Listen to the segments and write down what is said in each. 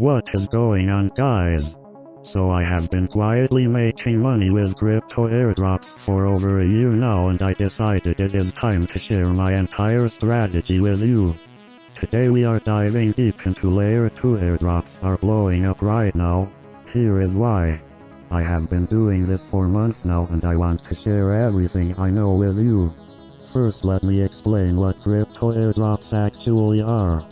What is going on, guys? So I have been quietly making money with crypto airdrops for over a year now, and I decided it is time to share my entire strategy with you. Today we are diving deep into layer 2 airdrops are blowing up right now. Here is why. I have been doing this for months now, and I want to share everything I know with you. First, let me explain what crypto airdrops actually are.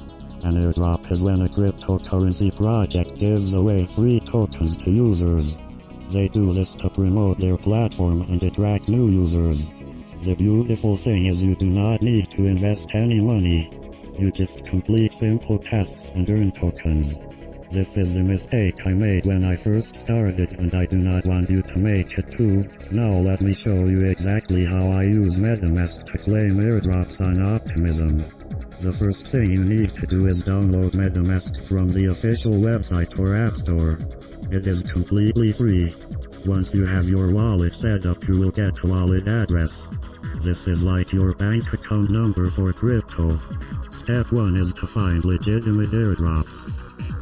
An airdrop is when a cryptocurrency project gives away free tokens to users. They do this to promote their platform and attract new users. The beautiful thing is you do not need to invest any money. You just complete simple tasks and earn tokens. This is the mistake I made when I first started, and I do not want you to make it too. Now let me show you exactly how I use MetaMask to claim airdrops on Optimism. The first thing you need to do is download MetaMask from the official website or App Store. It is completely free. Once you have your wallet set up, you will get a wallet address. This is like your bank account number for crypto. Step 1 is to find legitimate airdrops.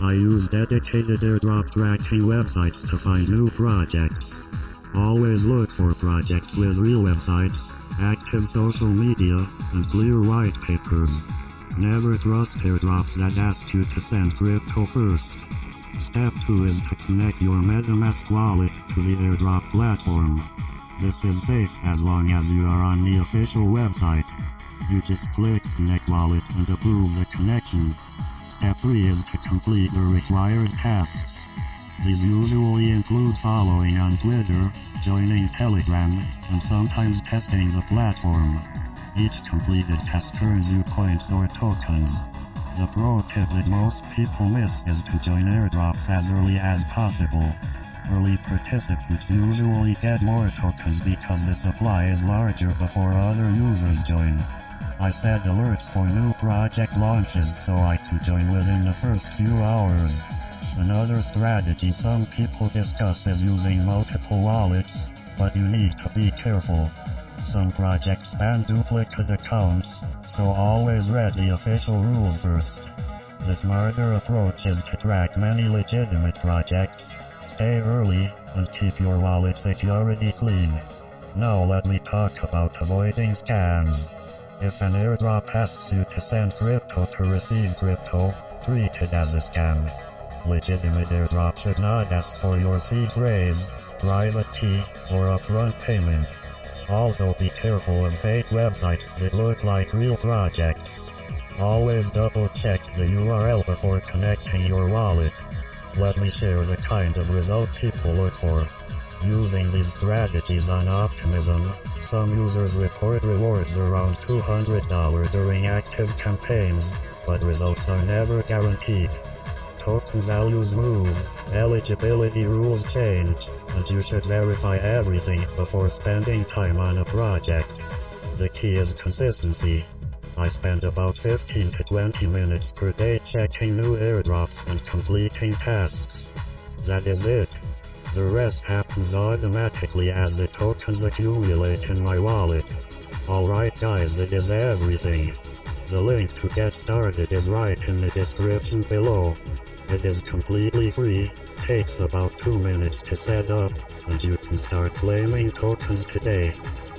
I use dedicated airdrop tracking websites to find new projects. Always look for projects with real websites, active social media, and clear white papers. Never trust airdrops that ask you to send crypto first. Step 2 is to connect your MetaMask wallet to the airdrop platform. This is safe as long as you are on the official website. You just click Connect Wallet and approve the connection. Step 3 is to complete the required tasks. These usually include following on Twitter, joining Telegram, and sometimes testing the platform. Each completed test earns you points or tokens. The pro tip that most people miss is to join airdrops as early as possible. Early participants usually get more tokens because the supply is larger before other users join. I set alerts for new project launches so I can join within the first few hours. Another strategy some people discuss is using multiple wallets, but you need to be careful. Some projects ban duplicate accounts, so always read the official rules first. The smarter approach is to track many legitimate projects, stay early, and keep your wallet security clean. Now let me talk about avoiding scams. If an airdrop asks you to send crypto to receive crypto, treat it as a scam. Legitimate airdrops should not ask for your seed phrase, private key, or upfront payment. Also be careful of fake websites that look like real projects. Always double check the URL before connecting your wallet. Let me share the kind of result people look for. Using these strategies on Optimism, some users report rewards around $200 during active campaigns, but results are never guaranteed. Token values move, eligibility rules change, and you should verify everything before spending time on a project. The key is consistency. I spend about 15 to 20 minutes per day checking new airdrops and completing tasks. That is it. The rest happens automatically as the tokens accumulate in my wallet. Alright guys, that is everything. The link to get started is right in the description below. It is completely free, takes about 2 minutes to set up, and you can start claiming tokens today.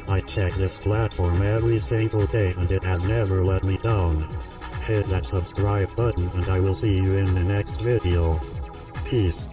I check this platform every single day and it has never let me down. Hit that subscribe button and I will see you in the next video. Peace.